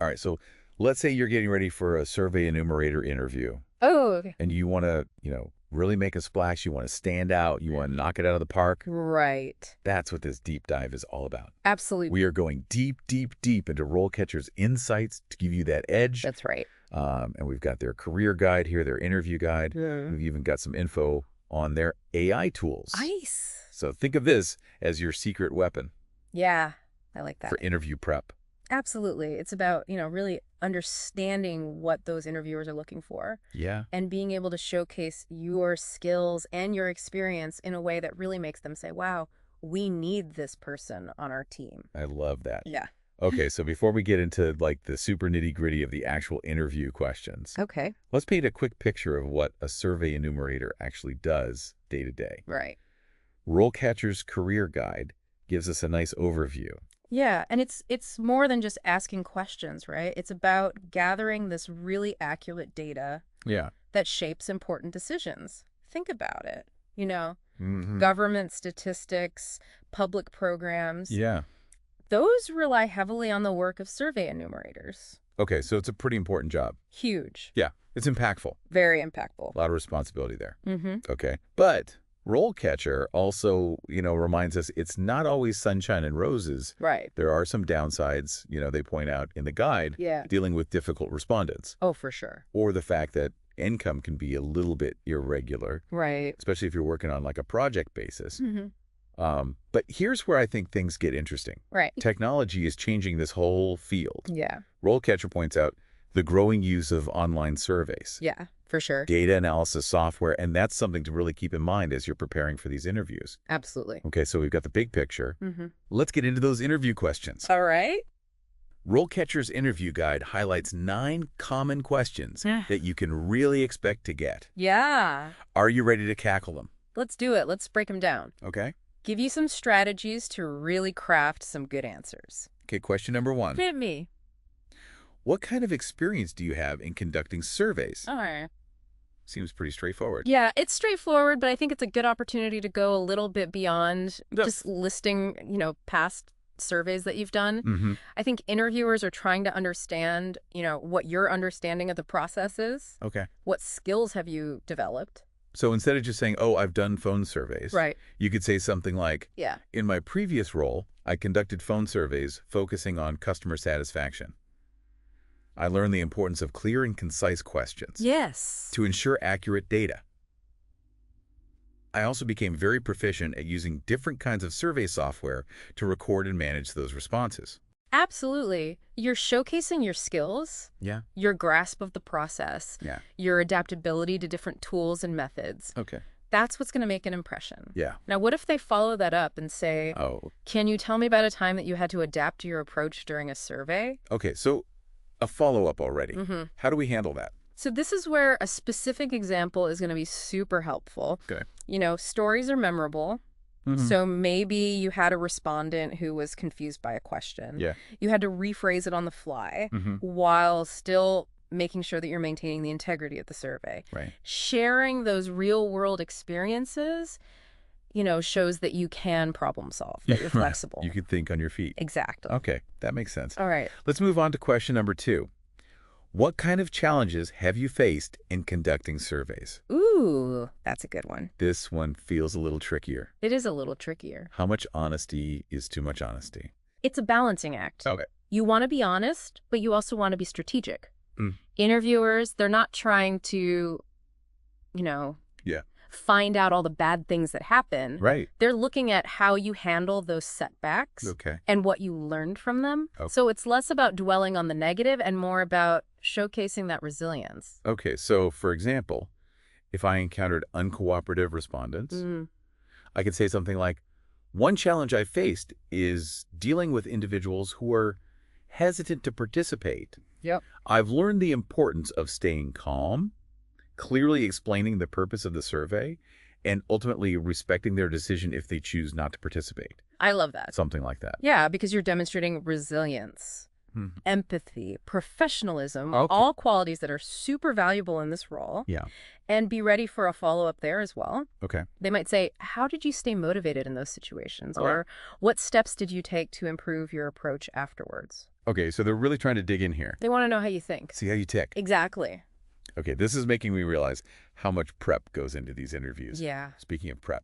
All right, so let's say you're getting ready for a Survey Enumerator interview, Oh, okay. and you want to, really make a splash. You want to stand out. You want to knock it out of the park. Right. That's what this deep dive is all about. Absolutely. We are going deep, deep, deep into RoleCatcher's insights to give you that edge. That's right. And we've got their career guide here, their interview guide. Yeah. We've even got some info on their AI tools. Nice. So think of this as your secret weapon. Yeah, I like that. For interview prep. Absolutely. It's about, really understanding what those interviewers are looking for. Yeah. And being able to showcase your skills and your experience in a way that really makes them say, wow, we need this person on our team. I love that. Yeah. Okay, so before we get into the super nitty-gritty of the actual interview questions, Okay. let's paint a quick picture of what a survey enumerator actually does day to day. Right. RoleCatcher's Career Guide gives us a nice overview. Yeah, and it's more than just asking questions, right? It's about gathering this really accurate data Yeah. that shapes important decisions. Think about it. Mm-hmm. Government statistics, public programs. Yeah. Those rely heavily on the work of survey enumerators. Okay, so it's a pretty important job. Huge. Yeah, it's impactful. Very impactful. A lot of responsibility there. Mm-hmm. Okay, but RoleCatcher also, reminds us it's not always sunshine and roses. Right. There are some downsides, they point out in the guide, Yeah. dealing with difficult respondents. Oh, for sure. Or the fact that income can be a little bit irregular, Right. especially if you're working on like a project basis. Mm-hmm. But here's where I think things get interesting. Right. Technology is changing this whole field. Yeah. RoleCatcher points out the growing use of online surveys. Yeah, for sure. Data analysis software, and that's something to really keep in mind as you're preparing for these interviews. Absolutely. Okay, so we've got the big picture. Mm-hmm. Let's get into those interview questions. All right. RoleCatcher's interview guide highlights 9 common questions that you can really expect to get. Yeah. Are you ready to tackle them? Let's do it. Let's break them down. Okay. Give you some strategies to really craft some good answers. Okay, question number 1. Hit me. What kind of experience do you have in conducting surveys? All right. Seems pretty straightforward. Yeah, it's straightforward, but I think it's a good opportunity to go a little bit beyond just listing, past surveys that you've done. Mm-hmm. I think interviewers are trying to understand, what your understanding of the process is. Okay. What skills have you developed? So instead of just saying, oh, I've done phone surveys, Right. you could say something like, Yeah. in my previous role, I conducted phone surveys focusing on customer satisfaction. I learned the importance of clear and concise questions Yes. to ensure accurate data. I also became very proficient at using different kinds of survey software to record and manage those responses. Absolutely. You're showcasing your skills, Yeah. your grasp of the process, Yeah. your adaptability to different tools and methods. Okay. That's what's going to make an impression. Yeah. Now, what if they follow that up and say, Oh. can you tell me about a time that you had to adapt to your approach during a survey? Okay, so a follow-up already. Mm-hmm. How do we handle that? So this is where a specific example is going to be super helpful. Okay. Stories are memorable. Mm-hmm. So maybe you had a respondent who was confused by a question. Yeah. You had to rephrase it on the fly Mm-hmm. while still making sure that you're maintaining the integrity of the survey. Right. Sharing those real-world experiences, shows that you can problem solve, that you're Right. flexible. You could think on your feet. Exactly. Okay, that makes sense. All right. Let's move on to question number 2. What kind of challenges have you faced in conducting surveys? Ooh, that's a good one. This one feels a little trickier. It is a little trickier. How much honesty is too much honesty? It's a balancing act. Okay. You want to be honest, but you also want to be strategic. Mm. Interviewers, they're not trying to, Yeah. find out all the bad things that happen. Right. They're looking at how you handle those setbacks Okay. and what you learned from them. Okay. So it's less about dwelling on the negative and more about showcasing that resilience. Okay, so for example, if I encountered uncooperative respondents, I could say something like, one challenge I faced is dealing with individuals who are hesitant to participate. Yep. I've learned the importance of staying calm, clearly explaining the purpose of the survey, and ultimately respecting their decision if they choose not to participate. I love that. Something like that. Yeah, because you're demonstrating resilience, Mhm. empathy, professionalism, Okay. all qualities that are super valuable in this role. Yeah. And be ready for a follow-up there as well. Okay. They might say, how did you stay motivated in those situations? Okay. Or what steps did you take to improve your approach afterwards? Okay, so they're really trying to dig in here. They want to know how you think. See how you tick. Exactly. Okay, this is making me realize how much prep goes into these interviews. Yeah. Speaking of prep,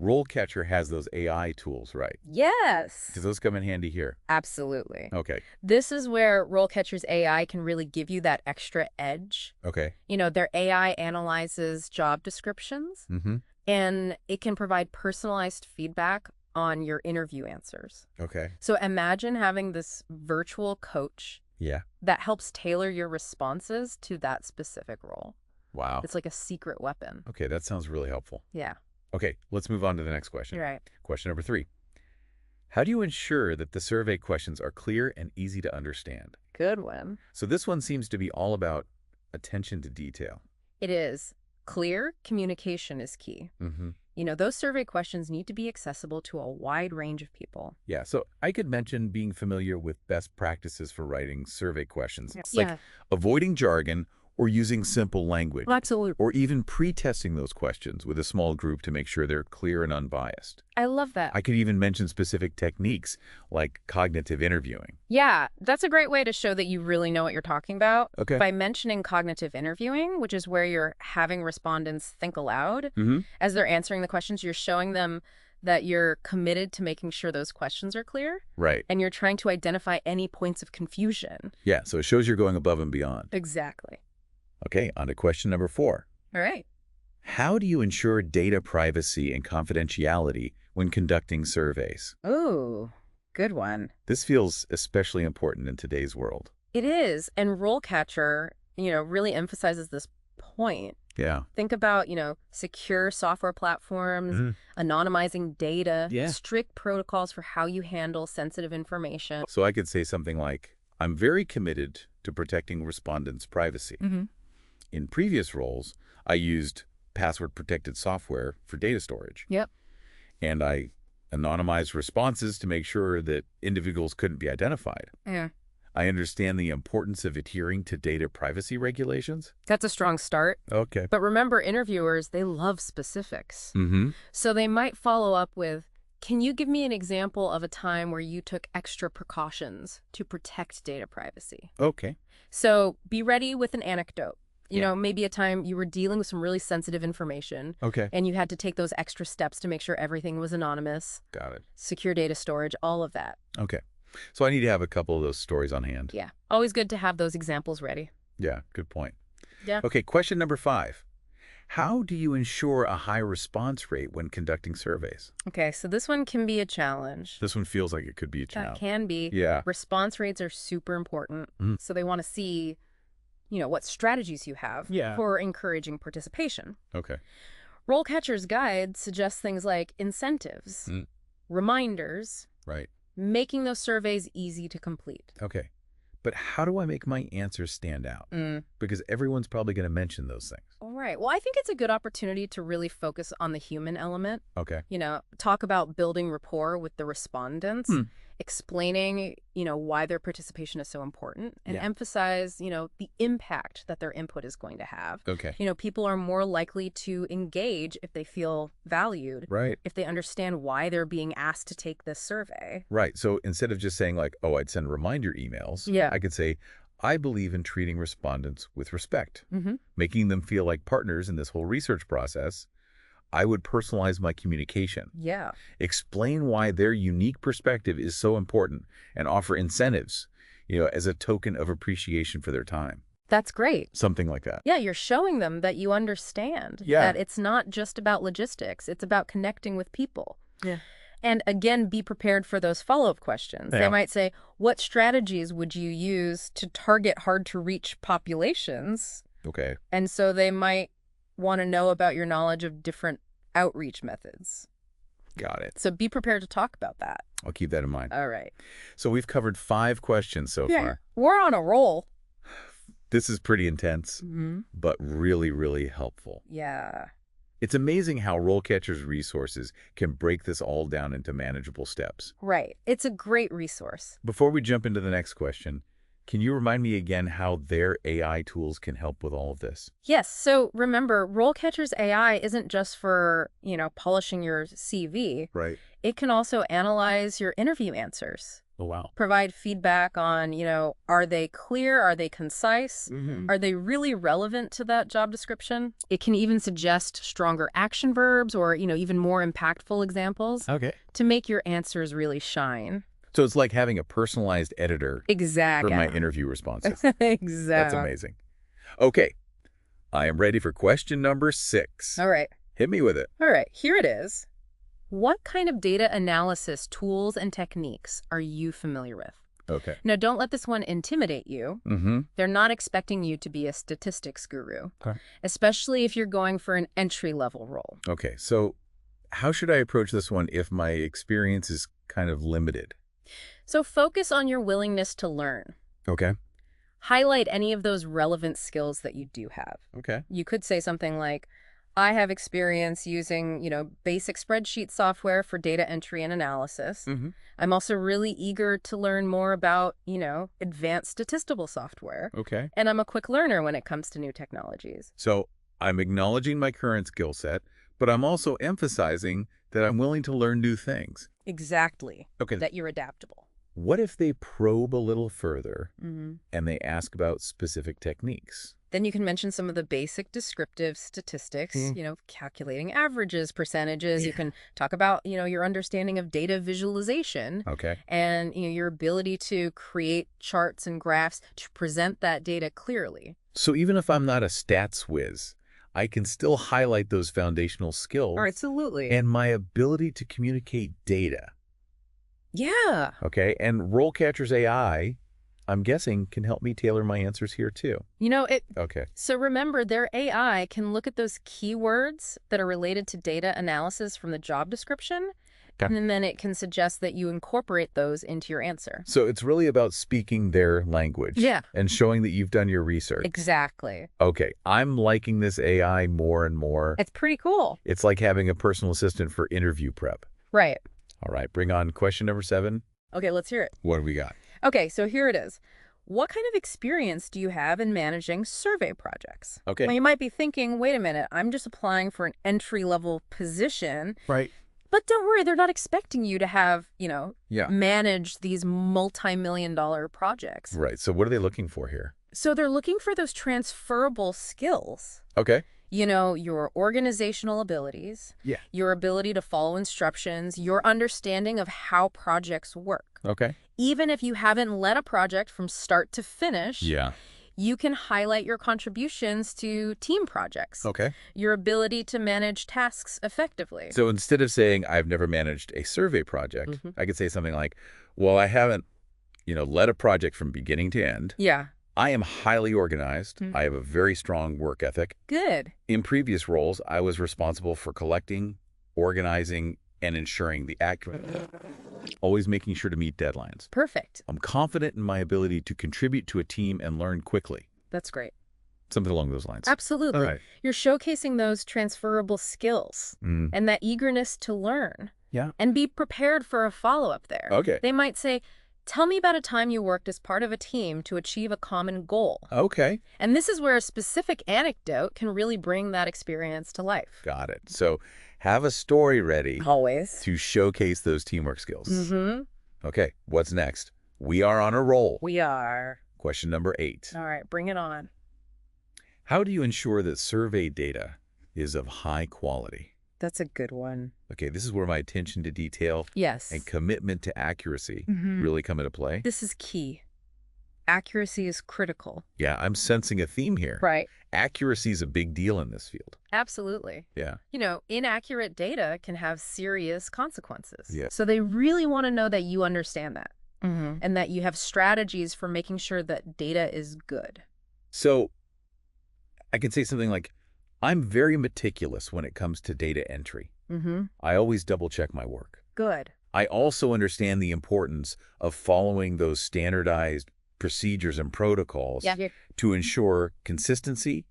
RoleCatcher has those AI tools, right? Yes. Does those come in handy here? Absolutely. Okay. This is where RoleCatcher's AI can really give you that extra edge. Okay. Their AI analyzes job descriptions, Mm-hmm. and it can provide personalized feedback on your interview answers. Okay. So imagine having this virtual coach Yeah. that helps tailor your responses to that specific role. Wow. It's like a secret weapon. Okay, that sounds really helpful. Yeah. Okay, let's move on to the next question. You're right. Question number 3. How do you ensure that the survey questions are clear and easy to understand? Good one. So this one seems to be all about attention to detail. It is. Clear communication is key. Mm-hmm. Those survey questions need to be accessible to a wide range of people. Yeah, so I could mention being familiar with best practices for writing survey questions. It's Yeah. like avoiding jargon or using simple language. Absolutely. Or even pre-testing those questions with a small group to make sure they're clear and unbiased. I love that. I could even mention specific techniques like cognitive interviewing. Yeah, that's a great way to show that you really know what you're talking about. Okay. By mentioning cognitive interviewing, which is where you're having respondents think aloud. Mm-hmm. As they're answering the questions, you're showing them that you're committed to making sure those questions are clear. Right. And you're trying to identify any points of confusion. Yeah, so it shows you're going above and beyond. Exactly. Okay, on to question number 4. All right. How do you ensure data privacy and confidentiality when conducting surveys? Ooh, good one. This feels especially important in today's world. It is. And RoleCatcher, really emphasizes this point. Yeah. Think about, secure software platforms, anonymizing data, Yeah. strict protocols for how you handle sensitive information. So I could say something like, I'm very committed to protecting respondents' privacy. Mm-hmm. In previous roles, I used password-protected software for data storage. Yep. And I anonymized responses to make sure that individuals couldn't be identified. Yeah. I understand the importance of adhering to data privacy regulations. That's a strong start. Okay. But remember, interviewers, they love specifics. Mm-hmm. So they might follow up with, can you give me an example of a time where you took extra precautions to protect data privacy? Okay. So be ready with an anecdote. Yeah. Maybe a time you were dealing with some really sensitive information. Okay. And you had to take those extra steps to make sure everything was anonymous, Got it. secure data storage, all of that. Okay. So I need to have a couple of those stories on hand. Yeah. Always good to have those examples ready. Yeah, good point. Yeah. Okay, question number 5. How do you ensure a high response rate when conducting surveys? Okay, so this one can be a challenge. This one feels like it could be a That challenge. can be. Yeah. Response rates are super important. Mm. So they want to see, what strategies you have for encouraging participation. Okay. RoleCatcher's guide suggests things like incentives, reminders, Right. making those surveys easy to complete. Okay. But how do I make my answers stand out? Because everyone's probably going to mention those things. All right. Well, I think it's a good opportunity to really focus on the human element. Okay. Talk about building rapport with the respondents, explaining, why their participation is so important, and emphasize, the impact that their input is going to have. Okay. People are more likely to engage if they feel valued, Right. if they understand why they're being asked to take this survey. Right. So instead of just saying like, oh, I'd send reminder emails, I could say, I believe in treating respondents with respect, making them feel like partners in this whole research process. I would personalize my communication. Yeah. Explain why their unique perspective is so important and offer incentives, as a token of appreciation for their time. That's great. Something like that. Yeah, you're showing them that you understand that it's not just about logistics. It's about connecting with people. Yeah. And again, be prepared for those follow-up questions. Yeah. They might say, what strategies would you use to target hard-to-reach populations? Okay. And so they might want to know about your knowledge of different outreach methods. Got it. So be prepared to talk about that. I'll keep that in mind. All right. So we've covered 5 questions so far. We're on a roll. This is pretty intense, but really, really helpful. Yeah. It's amazing how RoleCatcher's resources can break this all down into manageable steps. Right. It's a great resource. Before we jump into the next question, can you remind me again how their AI tools can help with all of this? Yes. So remember, RoleCatcher's AI isn't just for, polishing your CV. Right. It can also analyze your interview answers, Oh, wow. Provide feedback on, are they clear? Are they concise? Are they really relevant to that job description? It can even suggest stronger action verbs or, even more impactful examples Okay. to make your answers really shine. So it's like having a personalized editor Exactly. for my interview responses. Exactly. That's amazing. Okay. I am ready for question number 6. All right. Hit me with it. All right. Here it is. What kind of data analysis tools and techniques are you familiar with? Okay. Now, don't let this one intimidate you. They're not expecting you to be a statistics guru, especially if you're going for an entry-level role. Okay. So how should I approach this one if my experience is kind of limited? So focus on your willingness to learn. Okay. Highlight any of those relevant skills that you do have. Okay. You could say something like, I have experience using, basic spreadsheet software for data entry and analysis. I'm also really eager to learn more about, advanced statistical software. Okay. And I'm a quick learner when it comes to new technologies. So I'm acknowledging my current skill set, but I'm also emphasizing that I'm willing to learn new things. Exactly. Okay. That you're adaptable. What if they probe a little further and they ask about specific techniques? Then you can mention some of the basic descriptive statistics, calculating averages, percentages. You can talk about, your understanding of data visualization. Okay. And, your ability to create charts and graphs to present that data clearly. So even if I'm not a stats whiz, I can still highlight those foundational skills. Absolutely. And my ability to communicate data. Yeah. Okay. And RoleCatcher's AI, I'm guessing, can help me tailor my answers here too. Okay. So remember, their AI can look at those keywords that are related to data analysis from the job description. Okay. And then it can suggest that you incorporate those into your answer. So it's really about speaking their language. Yeah. And showing that you've done your research. Exactly. Okay. I'm liking this AI more and more. It's pretty cool. It's like having a personal assistant for interview prep. Right. All right. Bring on question number 7. Okay, let's hear it. What do we got? Okay, so here it is. What kind of experience do you have in managing survey projects? Okay. Well, you might be thinking, wait a minute, I'm just applying for an entry-level position. Right. But don't worry, they're not expecting you to have, Yeah. manage these multi-million-dollar projects. Right. So what are they looking for here? So they're looking for those transferable skills. Okay. Your organizational abilities, Yeah. your ability to follow instructions, your understanding of how projects work. Okay. Even if you haven't led a project from start to finish, Yeah. you can highlight your contributions to team projects. Okay. Your ability to manage tasks effectively. So instead of saying I've never managed a survey project, I could say something like, well, I haven't, led a project from beginning to end. Yeah. I am highly organized. I have a very strong work ethic. Good. In previous roles, I was responsible for collecting, organizing, and ensuring the accurate, always making sure to meet deadlines. Perfect. I'm confident in my ability to contribute to a team and learn quickly. That's great. Something along those lines. Absolutely. All right. You're showcasing those transferable skills and that eagerness to learn. Yeah. And be prepared for a follow-up there. Okay. They might say, tell me about a time you worked as part of a team to achieve a common goal. Okay. And this is where a specific anecdote can really bring that experience to life. Got it. So have a story ready. Always. To showcase those teamwork skills. Mm-hmm. Okay, what's next? We are on a roll. We are. Question number 8. All right, bring it on. How do you ensure that survey data is of high quality? That's a good one. Okay, this is where my attention to detail Yes. and commitment to accuracy really come into play. This is key. Accuracy is critical. Yeah, I'm sensing a theme here. Right. Accuracy is a big deal in this field. Absolutely. Yeah. Inaccurate data can have serious consequences. Yeah. So they really want to know that you understand that and that you have strategies for making sure that data is good. So I can say something like, I'm very meticulous when it comes to data entry. I always double check my work. Good. I also understand the importance of following those standardized procedures and protocols to ensure consistency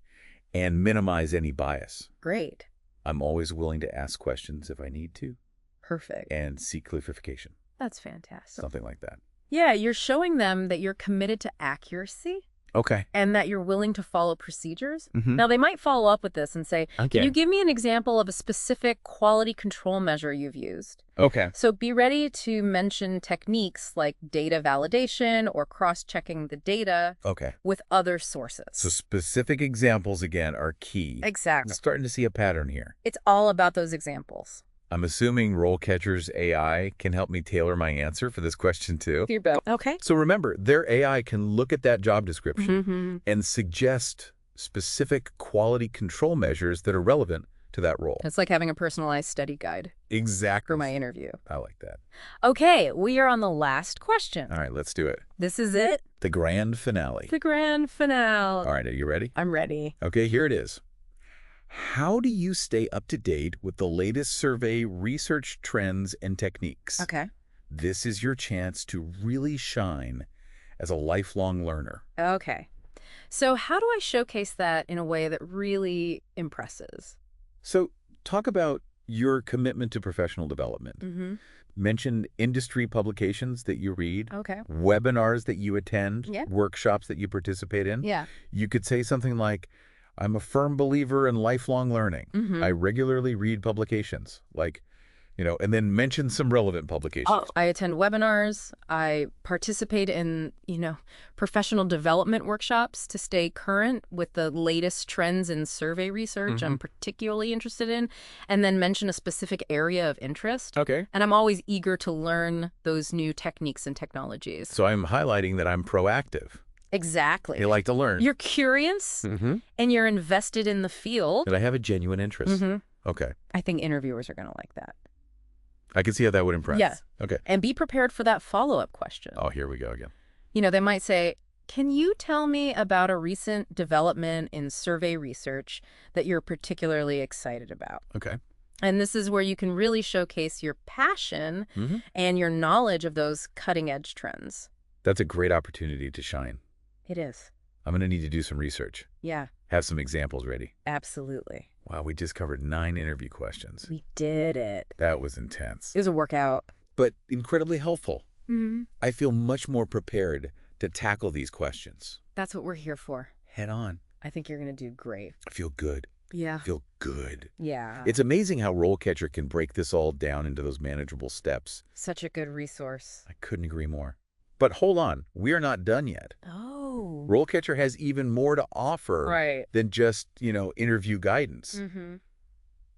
and minimize any bias. Great. I'm always willing to ask questions if I need to. Perfect. And seek clarification. That's fantastic. Something like that. Yeah, you're showing them that you're committed to accuracy Okay. and that you're willing to follow procedures. Mm-hmm. Now, they might follow up with this and say, Okay. can you give me an example of a specific quality control measure you've used? Okay. So be ready to mention techniques like data validation or cross-checking the data Okay. with other sources. So specific examples, again, are key. Exactly. I'm starting to see a pattern here. It's all about those examples. I'm assuming RoleCatcher's AI can help me tailor my answer for this question, too. Okay. So remember, their AI can look at that job description Mm-hmm. and suggest specific quality control measures that are relevant to that role. It's like having a personalized study guide Exactly. for my interview. I like that. Okay, we are on the last question. All right, let's do it. This is it. The grand finale. The grand finale. All right, are you ready? I'm ready. Okay, here it is. How do you stay up to date with the latest survey research trends and techniques? Okay. This is your chance to really shine as a lifelong learner. Okay. So how do I showcase that in a way that really impresses? So talk about your commitment to professional development. Mm-hmm. Mention industry publications that you read, Okay. webinars that you attend, Yeah. workshops that you participate in. Yeah. You could say something like, I'm a firm believer in lifelong learning. Mm-hmm. I regularly read publications, like, and then mention some relevant publications. I attend webinars. I participate in, professional development workshops to stay current with the latest trends in survey research I'm particularly interested in, and then mention a specific area of interest. Okay. And I'm always eager to learn those new techniques and technologies. So I'm highlighting that I'm proactive. Exactly. They like to learn. You're curious and you're invested in the field. That I have a genuine interest. Okay. I think interviewers are going to like that. I can see how that would impress. Yeah. Okay. And be prepared for that follow-up question. Oh, here we go again. They might say, can you tell me about a recent development in survey research that you're particularly excited about? Okay. And this is where you can really showcase your passion and your knowledge of those cutting-edge trends. That's a great opportunity to shine. It is. I'm going to need to do some research. Yeah, Have some examples ready. absolutely. Wow, we just covered 9 interview questions. We did it. That was intense. It was a workout. But incredibly helpful. Mm-hmm. I feel much more prepared to tackle these questions. That's what we're here for. Head on. I think you're going to do great. I feel good. Yeah. I feel good. Yeah. It's amazing how RoleCatcher can break this all down into those manageable steps. Such a good resource. I couldn't agree more. But hold on, we are not done yet. Oh. RoleCatcher has even more to offer than just, interview guidance. Mm-hmm.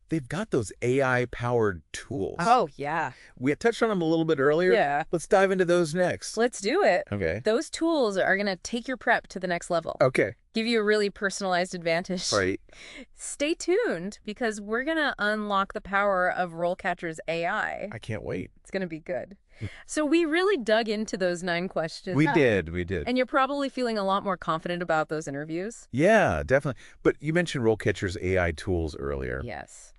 They've got those AI-powered tools. Oh, yeah. We had touched on them a little bit earlier. Yeah. Let's dive into those next. Let's do it. Okay. Those tools are going to take your prep to the next level. Okay. Give you a really personalized advantage. Right. Stay tuned because we're going to unlock the power of RoleCatcher's AI. I can't wait. It's going to be good. So we really dug into those 9 questions. We did. And you're probably feeling a lot more confident about those interviews. Yeah, definitely. But you mentioned RoleCatcher's AI tools earlier. Yes.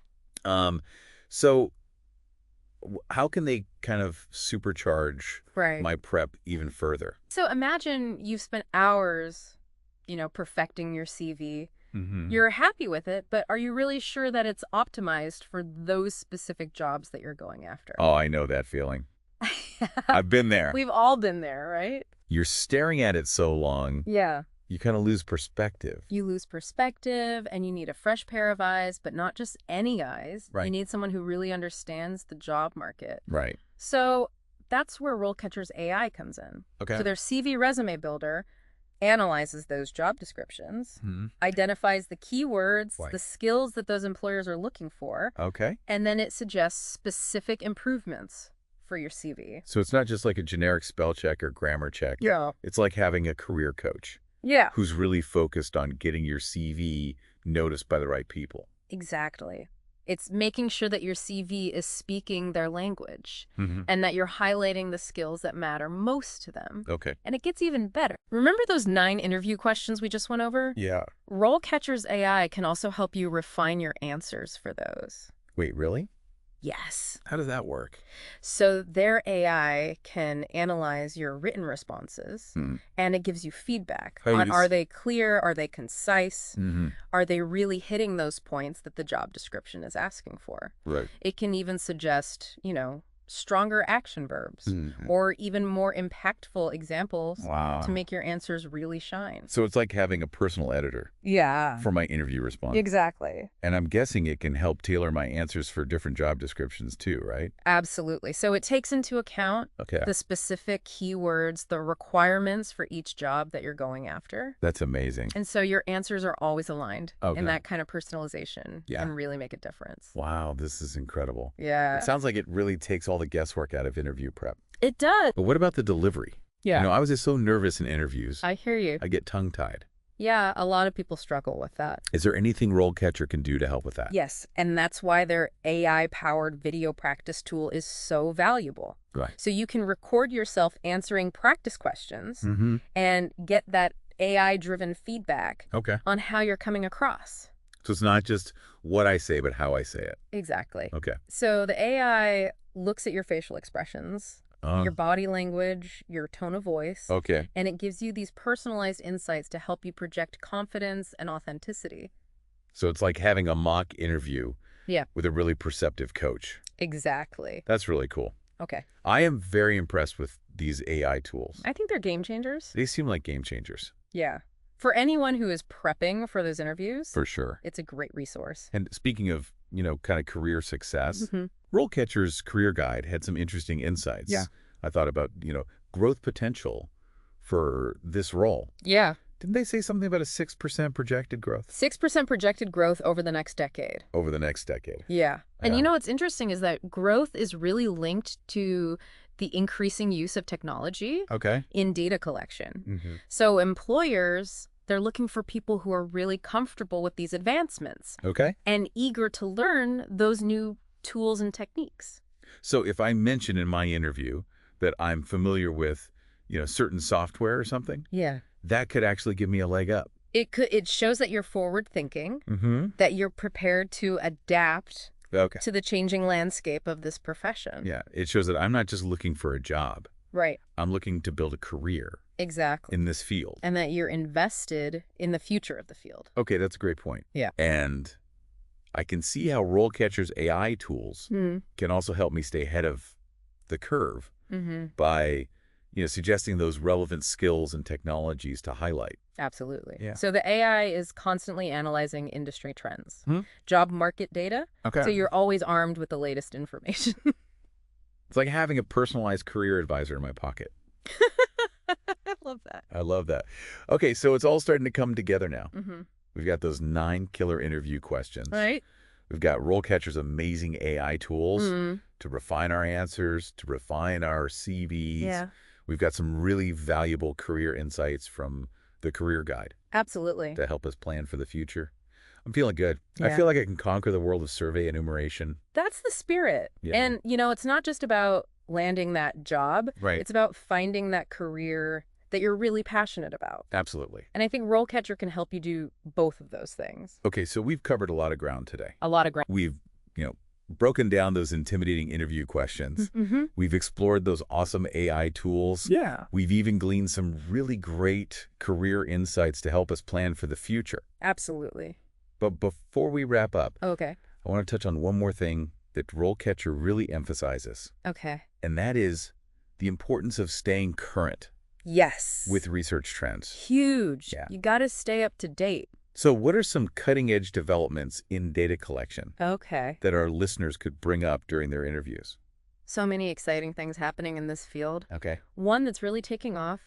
So how can they kind of supercharge Right. my prep even further? So imagine you've spent hours, perfecting your CV. Mm-hmm. You're happy with it, but are you really sure that it's optimized for those specific jobs that you're going after? Oh, I know that feeling. I've been there. We've all been there, right? You're staring at it so long, Yeah. you kind of lose perspective. You lose perspective and you need a fresh pair of eyes, but not just any eyes. Right. You need someone who really understands the job market. Right. So that's where RoleCatcher's AI comes in. Okay. So their CV resume builder analyzes those job descriptions, Mm-hmm. identifies the keywords, Right. the skills that those employers are looking for, Okay. and then it suggests specific improvements for your CV. So it's not just like a generic spell check or grammar check. Yeah. It's like having a career coach Yeah. who's really focused on getting your CV noticed by the right people. Exactly. It's making sure that your CV is speaking their language Mm-hmm. and that you're highlighting the skills that matter most to them. Okay. And it gets even better. Remember those 9 interview questions we just went over? Yeah. RoleCatcher's AI can also help you refine your answers for those. Wait, really? Yes. How does that work? So their AI can analyze your written responses and it gives you feedback How on you are they clear, are they concise, Mm-hmm. are they really hitting those points that the job description is asking for. Right. It can even suggest, stronger action verbs or even more impactful examples to make your answers really shine. So it's like having a personal editor for my interview response. Exactly. And I'm guessing it can help tailor my answers for different job descriptions too, right? Absolutely. So it takes into account the specific keywords, the requirements for each job that you're going after. That's amazing. And so your answers are always aligned in that kind of personalization and really make a difference. Wow, this is incredible. Yeah. It sounds like it really takes all the guesswork out of interview prep. It does. But what about the delivery? Yeah. I was just so nervous in interviews. I hear you. I get tongue-tied. Yeah, a lot of people struggle with that. Is there anything RoleCatcher can do to help with that? Yes, and that's why their AI-powered video practice tool is so valuable. Right. So you can record yourself answering practice questions and get that AI-driven feedback on how you're coming across. So it's not just what I say, but how I say it. Exactly. Okay. So the AI looks at your facial expressions, your body language, your tone of voice. Okay. And it gives you these personalized insights to help you project confidence and authenticity. So it's like having a mock interview with a really perceptive coach. Exactly. That's really cool. Okay. I am very impressed with these AI tools. I think they're game changers. They seem like game changers. Yeah. For anyone who is prepping for those interviews, for sure, it's a great resource. And speaking of, kind of career success, RoleCatcher's career guide had some interesting insights. Yeah. I thought about, growth potential for this role. Yeah. Didn't they say something about a 6% projected growth? 6% projected growth over the next decade. Over the next decade. Yeah. And what's interesting is that growth is really linked to the increasing use of technology in data collection. So employers, they're looking for people who are really comfortable with these advancements and eager to learn those new tools and techniques. So if I mention in my interview that I'm familiar with, certain software or something, that could actually give me a leg up. It shows that you're forward thinking, that you're prepared to adapt to the changing landscape of this profession. Yeah, it shows that I'm not just looking for a job. Right. I'm looking to build a career. Exactly. In this field. And that you're invested in the future of the field. Okay, that's a great point. Yeah. And I can see how RoleCatcher's AI tools can also help me stay ahead of the curve by, suggesting those relevant skills and technologies to highlight. Absolutely. Yeah. So the AI is constantly analyzing industry trends, job market data. Okay. So you're always armed with the latest information. It's like having a personalized career advisor in my pocket. I love that. I love that. Okay, so it's all starting to come together now. We've got those 9 killer interview questions. Right. We've got RoleCatcher's amazing AI tools to refine our answers, to refine our CVs. Yeah. We've got some really valuable career insights from the career guide. Absolutely. To help us plan for the future. I'm feeling good. Yeah. I feel like I can conquer the world of survey enumeration. That's the spirit. Yeah. And, it's not just about landing that job. Right. It's about finding that career that you're really passionate about. Absolutely. And I think RoleCatcher can help you do both of those things. Okay, so we've covered a lot of ground today. A lot of ground. We've, broken down those intimidating interview questions. We've explored those awesome AI tools. Yeah. We've even gleaned some really great career insights to help us plan for the future. Absolutely. But before we wrap up, Okay. I want to touch on one more thing that RoleCatcher really emphasizes. Okay. And that is the importance of staying current. Yes. With research trends. Huge. Yeah. You got to stay up to date. So what are some cutting-edge developments in data collection that our listeners could bring up during their interviews? So many exciting things happening in this field. Okay. One that's really taking off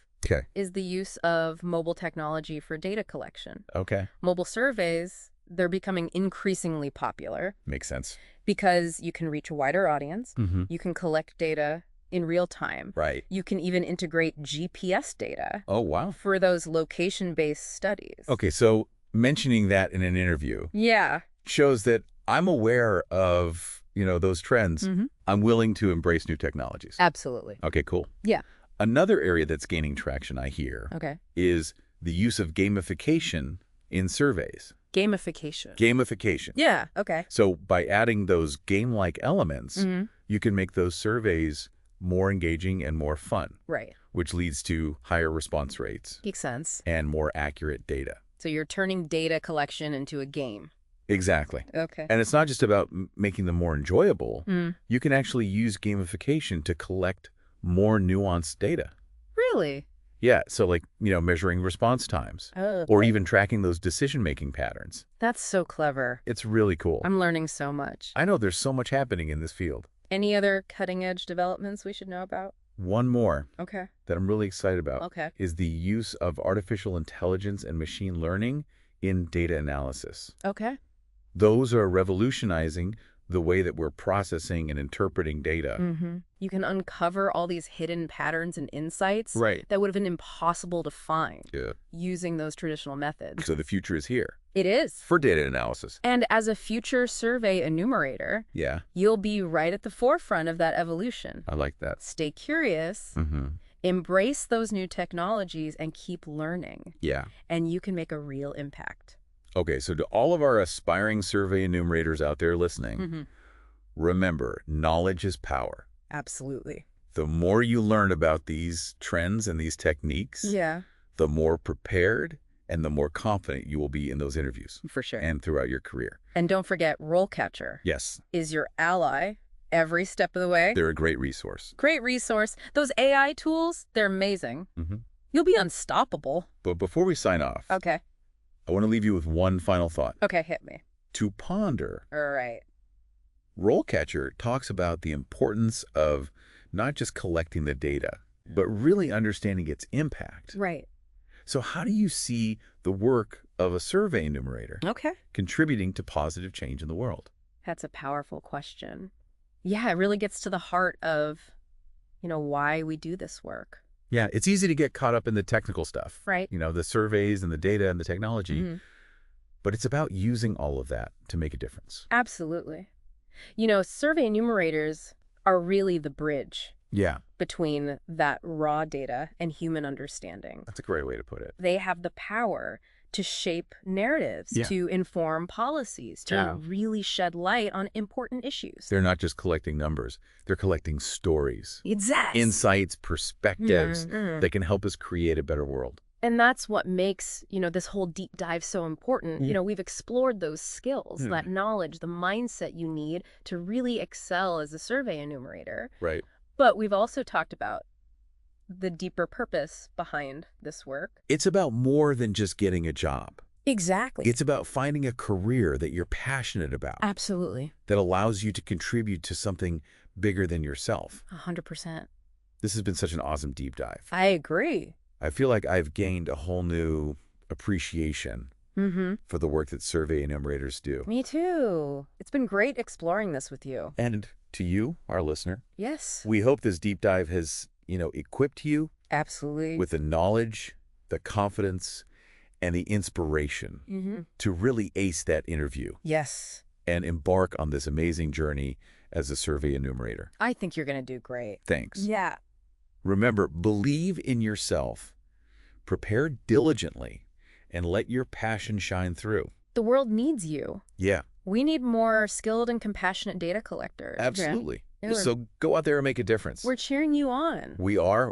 is the use of mobile technology for data collection. Okay. Mobile surveys, they're becoming increasingly popular. Makes sense. Because you can reach a wider audience. You can collect data in real time. Right. You can even integrate GPS data. Oh, wow. For those location-based studies. Okay, so mentioning that in an interview shows that I'm aware of, those trends. I'm willing to embrace new technologies. Absolutely. Okay, cool. Yeah. Another area that's gaining traction, I hear, is the use of gamification in surveys. Gamification. Gamification. Yeah, okay. So by adding those game-like elements, you can make those surveys more engaging and more fun. Right. Which leads to higher response rates. Makes sense. And more accurate data. So you're turning data collection into a game. Exactly. Okay. And it's not just about making them more enjoyable. You can actually use gamification to collect more nuanced data. Really? Yeah, so like, measuring response times Oh, or even tracking those decision-making patterns. that's so clever. It's really cool. I'm learning so much. I know there's so much happening in this field. Any other cutting-edge developments we should know about? One more Okay. that I'm really excited about Okay. is the use of artificial intelligence and machine learning in data analysis. Okay. Those are revolutionizing the way that we're processing and interpreting data. You can uncover all these hidden patterns and insights Right. that would have been impossible to find Yeah. using those traditional methods. So the future is here It is. for data analysis. And as a future survey enumerator, Yeah, you'll be right at the forefront of that evolution. I like that. Stay curious, Mm-hmm. embrace those new technologies, and keep learning. Yeah. And you can make a real impact. Okay, so to all of our aspiring survey enumerators out there listening, remember, knowledge is power. Absolutely. The more you learn about these trends and these techniques, Yeah, the more prepared and the more confident you will be in those interviews for sure. and throughout your career. And don't forget, RoleCatcher Yes, is your ally every step of the way. they're a great resource. Great resource. Those AI tools, they're amazing. You'll be unstoppable. But before we sign off, Okay. I want to leave you with one final thought. Okay, hit me. To ponder, All right. RoleCatcher talks about the importance of not just collecting the data, but really understanding its impact. Right. So how do you see the work of a survey enumerator Okay. contributing to positive change in the world? That's a powerful question. Yeah, it really gets to the heart of, why we do this work. Yeah, it's easy to get caught up in the technical stuff. Right. The surveys and the data and the technology. But it's about using all of that to make a difference. Absolutely. Survey enumerators are really the bridge Yeah, between that raw data and human understanding. that's a great way to put it. They have the power to shape narratives, Yeah. to inform policies, to Yeah. really shed light on important issues. They're not just collecting numbers. They're collecting stories, Exactly. insights, perspectives Mhm. that can help us create a better world. And that's what makes, this whole deep dive so important. Yeah. We've explored those skills, that knowledge, the mindset you need to really excel as a survey enumerator. Right. But we've also talked about the deeper purpose behind this work. It's about more than just getting a job. Exactly. It's about finding a career that you're passionate about, Absolutely. that allows you to contribute to something bigger than yourself. 100%. This has been such an awesome deep dive. I agree. I feel like I've gained a whole new appreciation for the work that survey enumerators do. Me too. It's been great exploring this with you. And to you, our listener, Yes. we hope this deep dive has, equipped you Absolutely. with the knowledge, the confidence, and the inspiration to really ace that interview Yes. and embark on this amazing journey as a survey enumerator. I think you're going to do great. Thanks. Yeah. Remember, believe in yourself, prepare diligently, and let your passion shine through. The world needs you. Yeah, We need more skilled and compassionate data collectors. absolutely. Yeah. So go out there and make a difference. We're cheering you on. We are.